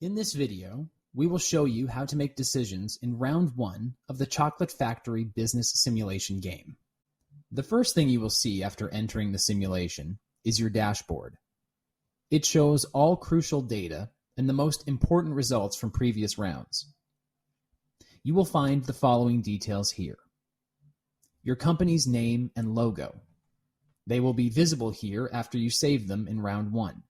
In this video, we will show you how to make decisions in round 1 of the Chocolate Factory Business Simulation game. The first thing you will see after entering the simulation is your dashboard. It shows all crucial data and the most important results from previous rounds. You will find the following details here. Your company's name and logo. They will be visible here after you save them in round 1.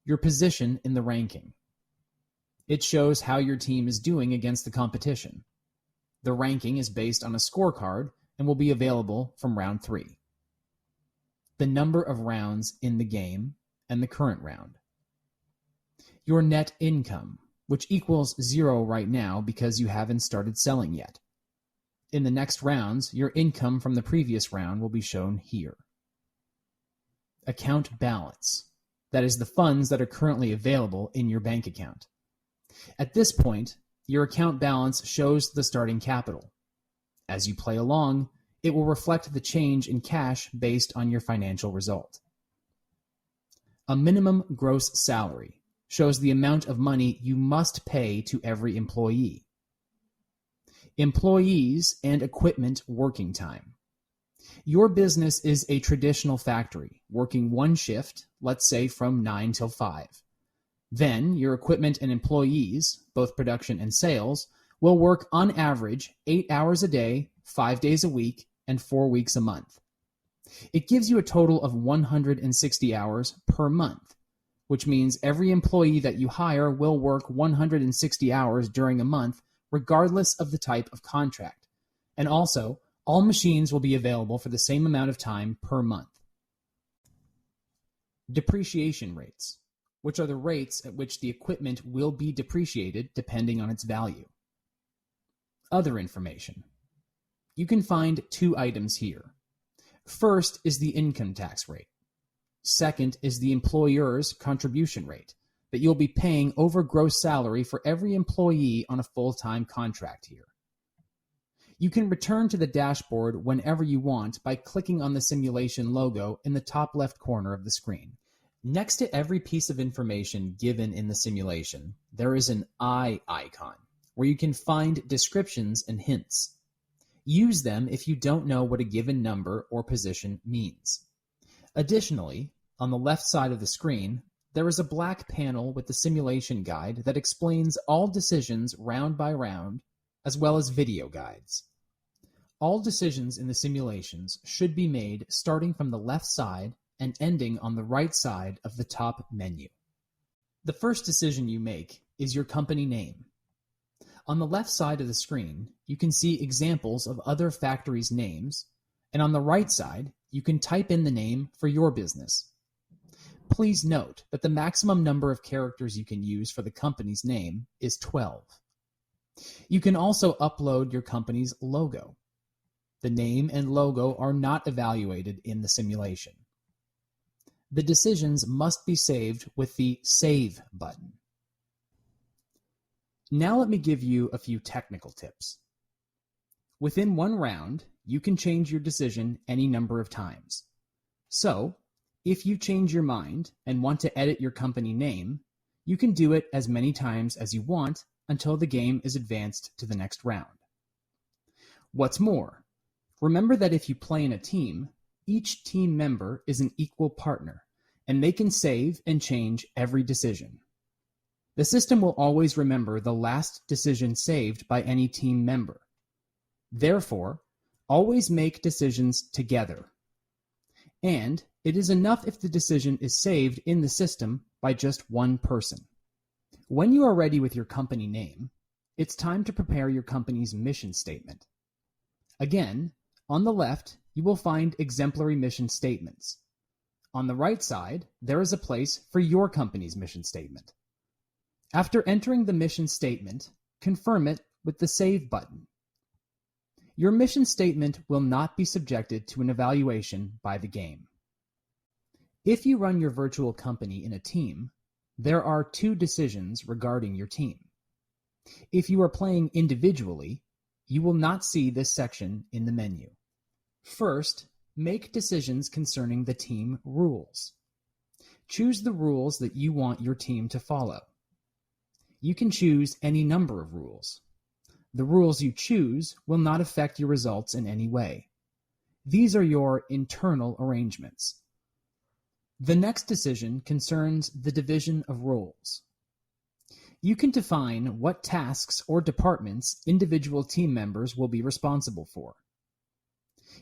Your position in the ranking. It shows how your team is doing against the competition. The ranking is based on a scorecard and will be available from round 3. The number of rounds in the game and the current round. Your net income, which equals 0 right now because you haven't started selling yet. In the next rounds, your income from the previous round will be shown here. Account balance. That is the funds that are currently available in your bank account. At this point, your account balance shows the starting capital. As you play along, it will reflect the change in cash based on your financial result. A minimum gross salary shows the amount of money you must pay to every employee. Employees and equipment working time. Your business is a traditional factory, working one shift, let's say from 9 till 5. Then your equipment and employees, both production and sales, will work on average 8 hours a day, 5 days a week, and 4 weeks a month. It gives you a total of 160 hours per month, which means every employee that you hire will work 160 hours during a month, regardless of the type of contract. And also, all machines will be available for the same amount of time per month. Depreciation rates, which are the rates at which the equipment will be depreciated depending on its value. Other information. You can find 2 items here. First is the income tax rate. Second is the employer's contribution rate that you'll be paying over gross salary for every employee on a full-time contract here. You can return to the dashboard whenever you want by clicking on the simulation logo in the top left corner of the screen. Next to every piece of information given in the simulation, there is an eye icon where you can find descriptions and hints. Use them if you don't know what a given number or position means. Additionally, on the left side of the screen, there is a black panel with the simulation guide that explains all decisions round by round, as well as video guides. All decisions in the simulations should be made starting from the left side and ending on the right side of the top menu. The first decision you make is your company name. On the left side of the screen, you can see examples of other factories' names, and on the right side, you can type in the name for your business. Please note that the maximum number of characters you can use for the company's name is 12. You can also upload your company's logo. The name and logo are not evaluated in the simulation. The decisions must be saved with the Save button. Now let me give you a few technical tips. Within one round, you can change your decision any number of times. So, if you change your mind and want to edit your company name, you can do it as many times as you want until the game is advanced to the next round. What's more, remember that if you play in a team, each team member is an equal partner, and they can save and change every decision. The system will always remember the last decision saved by any team member. Therefore, always make decisions together. And it is enough if the decision is saved in the system by just one person. When you are ready with your company name, it's time to prepare your company's mission statement. Again, on the left, you will find exemplary mission statements. On the right side, there is a place for your company's mission statement. After entering the mission statement, confirm it with the Save button. Your mission statement will not be subjected to an evaluation by the game. If you run your virtual company in a team, there are 2 decisions regarding your team. If you are playing individually, you will not see this section in the menu. First, make decisions concerning the team rules. Choose the rules that you want your team to follow. You can choose any number of rules. The rules you choose will not affect your results in any way. These are your internal arrangements. The next decision concerns the division of roles. You can define what tasks or departments individual team members will be responsible for.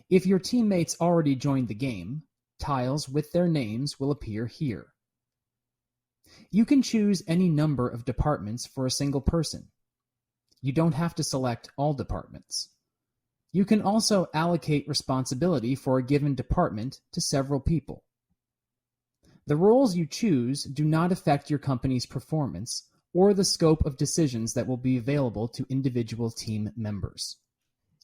If your teammates already joined the game, tiles with their names will appear here. You can choose any number of departments for a single person. You don't have to select all departments. You can also allocate responsibility for a given department to several people. The roles you choose do not affect your company's performance or the scope of decisions that will be available to individual team members.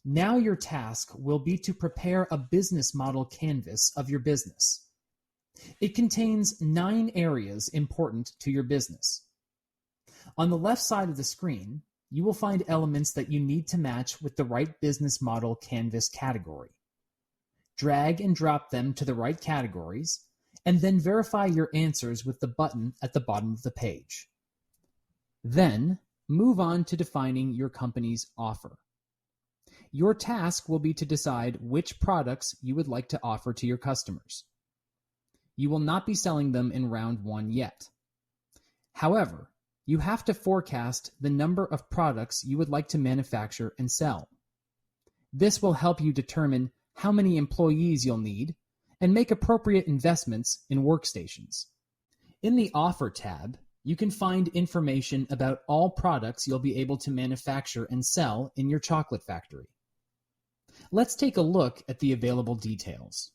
Now your task will be to prepare a business model canvas of your business. It contains 9 areas important to your business. On the left side of the screen, you will find elements that you need to match with the right business model canvas category. Drag and drop them to the right categories, and then verify your answers with the button at the bottom of the page. Then, move on to defining your company's offer. Your task will be to decide which products you would like to offer to your customers. You will not be selling them in round 1 yet. However, you have to forecast the number of products you would like to manufacture and sell. This will help you determine how many employees you'll need and make appropriate investments in workstations. In the Offer tab, you can find information about all products you'll be able to manufacture and sell in your chocolate factory. Let's take a look at the available details.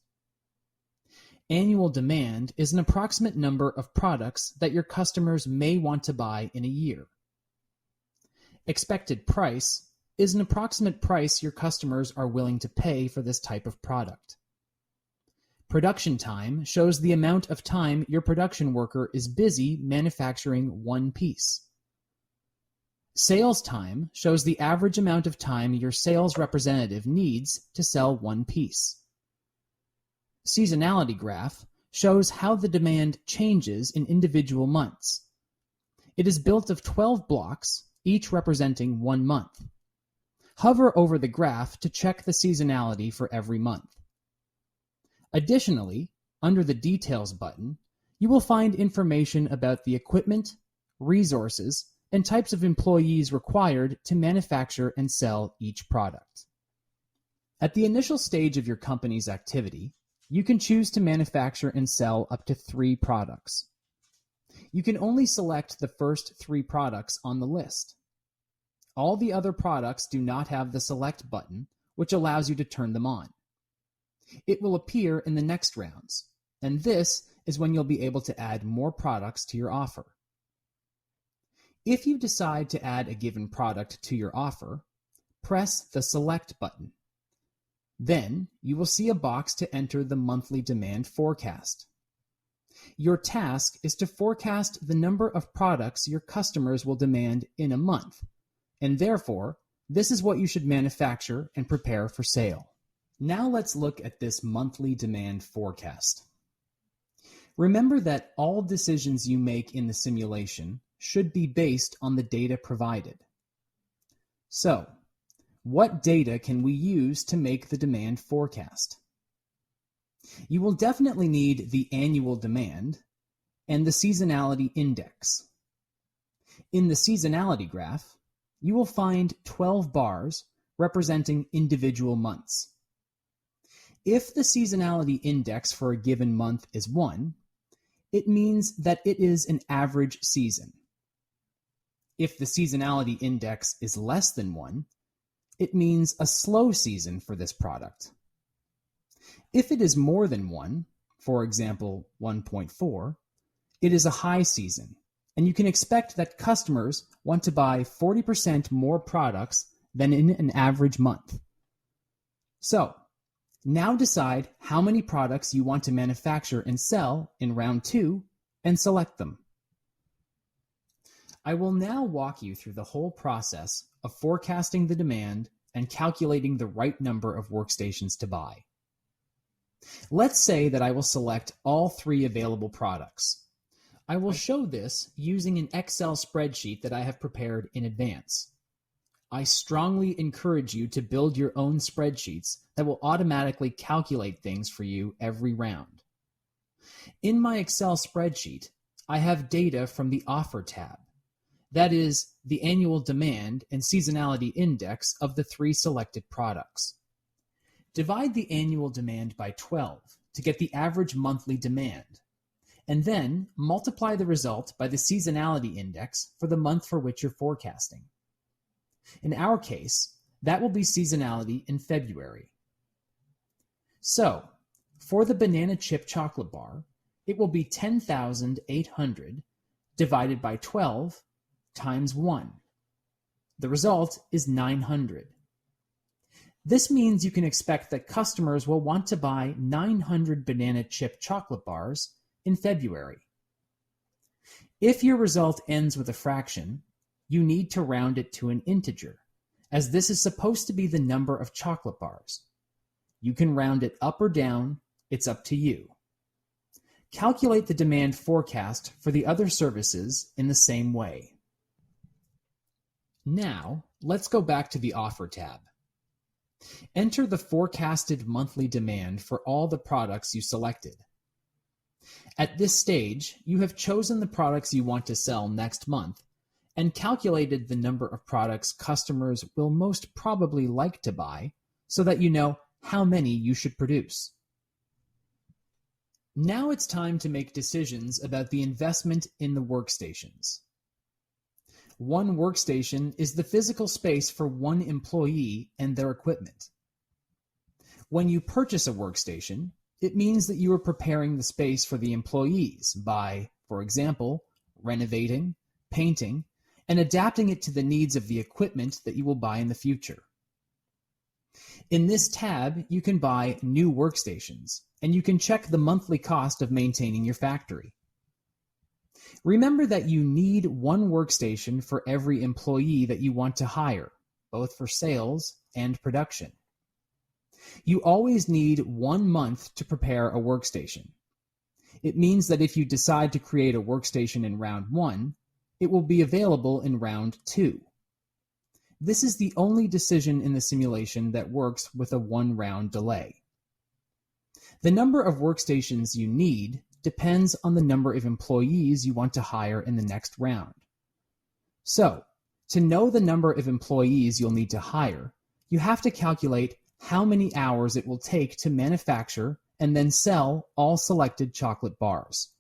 Annual demand is an approximate number of products that your customers may want to buy in a year. Expected price is an approximate price your customers are willing to pay for this type of product. Production time shows the amount of time your production worker is busy manufacturing one piece. Sales time shows the average amount of time your sales representative needs to sell one piece. Seasonality graph shows how the demand changes in individual months. It is built of 12 blocks, each representing 1 month. Hover over the graph to check the seasonality for every month. Additionally, under the Details button, you will find information about the equipment, resources, and types of employees required to manufacture and sell each product. At the initial stage of your company's activity, you can choose to manufacture and sell up to 3 products. You can only select the first 3 products on the list. All the other products do not have the Select button, which allows you to turn them on. It will appear in the next rounds, and this is when you'll be able to add more products to your offer. If you decide to add a given product to your offer, press the Select button. Then you will see a box to enter the monthly demand forecast. Your task is to forecast the number of products your customers will demand in a month, and therefore, this is what you should manufacture and prepare for sale. Now let's look at this monthly demand forecast. Remember that all decisions you make in the simulation should be based on the data provided. So, what data can we use to make the demand forecast? You will definitely need the annual demand and the seasonality index. In the seasonality graph, you will find 12 bars representing individual months. If the seasonality index for a given month is 1, it means that it is an average season. If the seasonality index is less than 1, it means a slow season for this product. If it is more than 1, for example 1.4, it is a high season, and you can expect that customers want to buy 40% more products than in an average month. So, now decide how many products you want to manufacture and sell in round 2 and select them. I will now walk you through the whole process of forecasting the demand and calculating the right number of workstations to buy. Let's say that I will select all 3 available products. I will show this using an Excel spreadsheet that I have prepared in advance. I strongly encourage you to build your own spreadsheets that will automatically calculate things for you every round. In my Excel spreadsheet, I have data from the Offer tab. That is, the annual demand and seasonality index of the 3 selected products. Divide the annual demand by 12 to get the average monthly demand, and then multiply the result by the seasonality index for the month for which you're forecasting. In our case, that will be seasonality in February. So, for the banana chip chocolate bar, it will be 10,800 divided by 12 times 1. The result is 900. This means you can expect that customers will want to buy 900 banana chip chocolate bars in February. If your result ends with a fraction, you need to round it to an integer, as this is supposed to be the number of chocolate bars. You can round it up or down, it's up to you. Calculate the demand forecast for the other services in the same way. Now, let's go back to the Offer tab. Enter the forecasted monthly demand for all the products you selected. At this stage, you have chosen the products you want to sell next month and calculated the number of products customers will most probably like to buy so that you know how many you should produce. Now it's time to make decisions about the investment in the workstations. One workstation is the physical space for one employee and their equipment. When you purchase a workstation, it means that you are preparing the space for the employees by, for example, renovating, painting, and adapting it to the needs of the equipment that you will buy in the future. In this tab, you can buy new workstations, and you can check the monthly cost of maintaining your factory. Remember that you need one workstation for every employee that you want to hire, both for sales and production. You always need 1 month to prepare a workstation. It means that if you decide to create a workstation in round 1, it will be available in round 2. This is the only decision in the simulation that works with a 1-round delay. The number of workstations you need depends on the number of employees you want to hire in the next round. So, to know the number of employees you'll need to hire, you have to calculate how many hours it will take to manufacture and then sell all selected chocolate bars.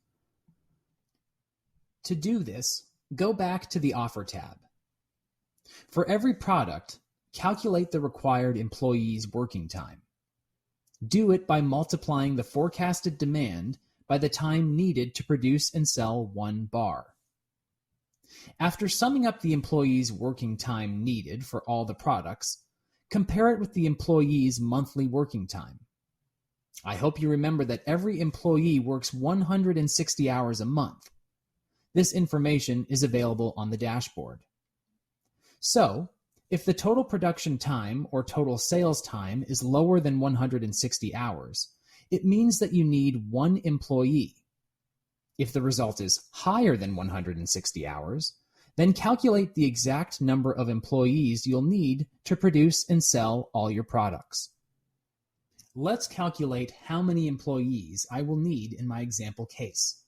To do this, go back to the Offer tab. For every product, calculate the required employees' working time. Do it by multiplying the forecasted demand by the time needed to produce and sell 1 bar. After summing up the employees' working time needed for all the products, compare it with the employees' monthly working time. I hope you remember that every employee works 160 hours a month. This information is available on the dashboard. So, if the total production time or total sales time is lower than 160 hours, it means that you need 1 employee. If the result is higher than 160 hours, then calculate the exact number of employees you'll need to produce and sell all your products. Let's calculate how many employees I will need in my example case.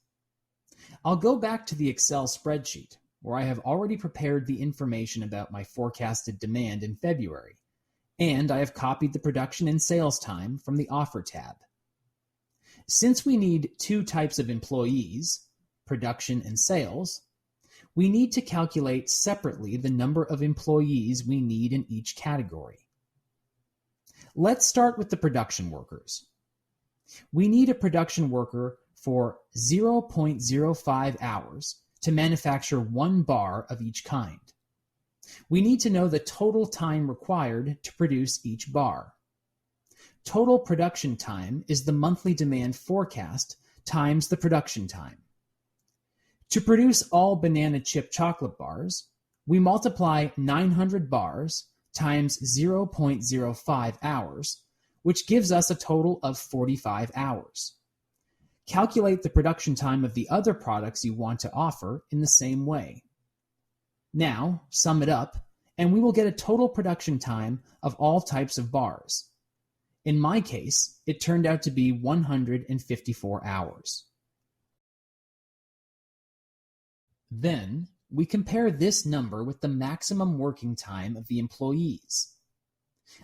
I'll go back to the Excel spreadsheet, where I have already prepared the information about my forecasted demand in February, and I have copied the production and sales time from the Offer tab. Since we need 2 types of employees, production and sales, we need to calculate separately the number of employees we need in each category. Let's start with the production workers. We need a production worker for 0.05 hours to manufacture 1 bar of each kind. We need to know the total time required to produce each bar. Total production time is the monthly demand forecast times the production time. To produce all banana chip chocolate bars, we multiply 900 bars times 0.05 hours, which gives us a total of 45 hours. Calculate the production time of the other products you want to offer in the same way. Now, sum it up, and we will get a total production time of all types of bars. In my case, it turned out to be 154 hours. Then, we compare this number with the maximum working time of the employees.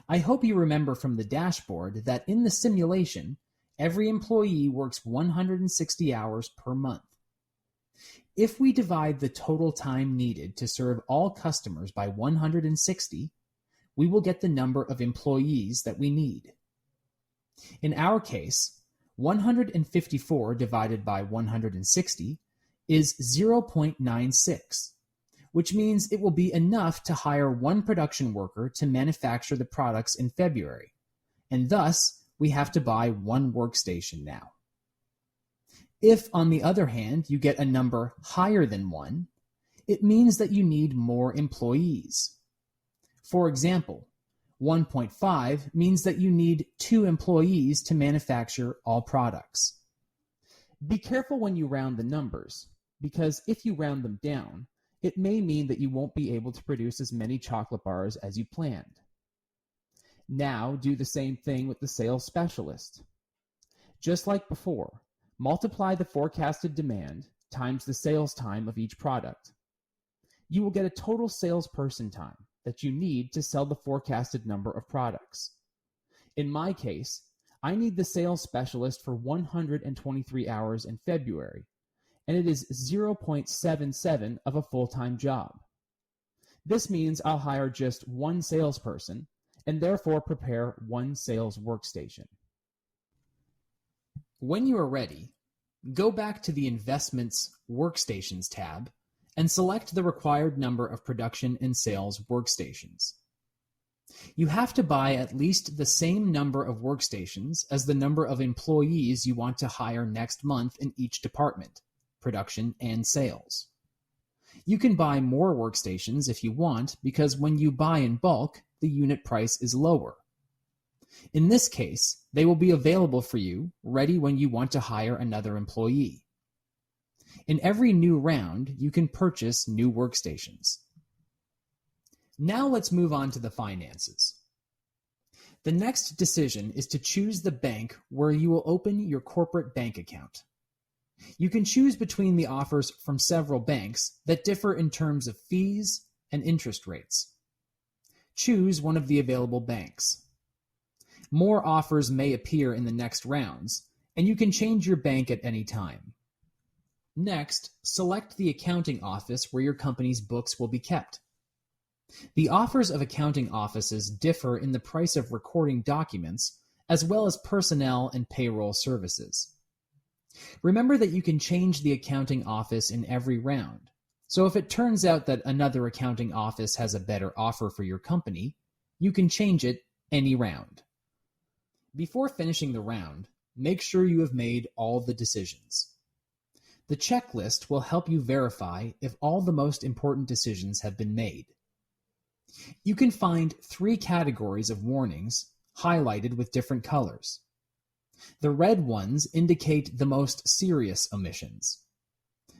I hope you remember from the dashboard that in the simulation, every employee works 160 hours per month. If we divide the total time needed to serve all customers by 160, we will get the number of employees that we need. In our case, 154 divided by 160 is 0.96, which means it will be enough to hire one production worker to manufacture the products in February, and thus we have to buy one workstation now. If, on the other hand, you get a number higher than 1, it means that you need more employees. For example, 1.5 means that you need 2 employees to manufacture all products. Be careful when you round the numbers, because if you round them down, it may mean that you won't be able to produce as many chocolate bars as you planned. Now do the same thing with the sales specialist. Just like before, multiply the forecasted demand times the sales time of each product. You will get a total salesperson time that you need to sell the forecasted number of products. In my case, I need the sales specialist for 123 hours in February, and it is 0.77 of a full-time job. This means I'll hire just one salesperson and therefore prepare one sales workstation. When you are ready, go back to the Investments Workstations tab and select the required number of production and sales workstations. You have to buy at least the same number of workstations as the number of employees you want to hire next month in each department, production and sales. You can buy more workstations if you want, because when you buy in bulk, the unit price is lower. In this case, they will be available for you, ready when you want to hire another employee. In every new round, you can purchase new workstations. Now let's move on to the finances. The next decision is to choose the bank where you will open your corporate bank account. You can choose between the offers from several banks that differ in terms of fees and interest rates. Choose one of the available banks. More offers may appear in the next rounds, and you can change your bank at any time. Next, select the accounting office where your company's books will be kept. The offers of accounting offices differ in the price of recording documents, as well as personnel and payroll services. Remember that you can change the accounting office in every round, so if it turns out that another accounting office has a better offer for your company, you can change it any round. Before finishing the round, make sure you have made all the decisions. The checklist will help you verify if all the most important decisions have been made. You can find 3 categories of warnings highlighted with different colors. The red ones indicate the most serious omissions.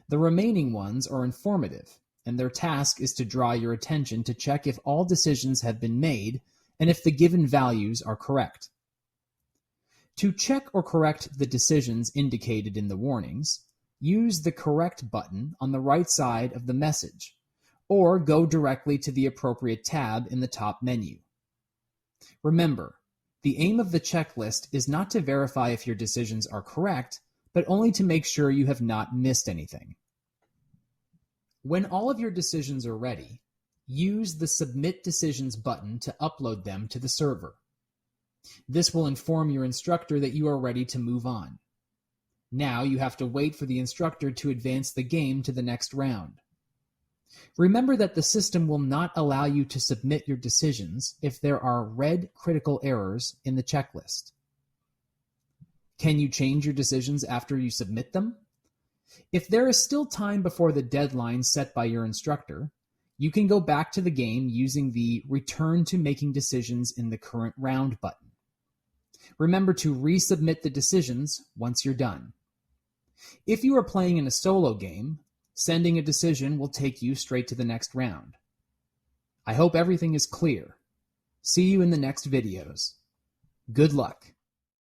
The remaining ones are informative, and their task is to draw your attention to check if all decisions have been made and if the given values are correct. To check or correct the decisions indicated in the warnings, use the Correct button on the right side of the message, or go directly to the appropriate tab in the top menu. Remember, the aim of the checklist is not to verify if your decisions are correct, but only to make sure you have not missed anything. When all of your decisions are ready, use the Submit Decisions button to upload them to the server. This will inform your instructor that you are ready to move on. Now you have to wait for the instructor to advance the game to the next round. Remember that the system will not allow you to submit your decisions if there are red critical errors in the checklist. Can you change your decisions after you submit them? If there is still time before the deadline set by your instructor, you can go back to the game using the Return to Making Decisions in the Current Round button. Remember to resubmit the decisions once you're done. If you are playing in a solo game, sending a decision will take you straight to the next round. I hope everything is clear. See you in the next videos. Good luck.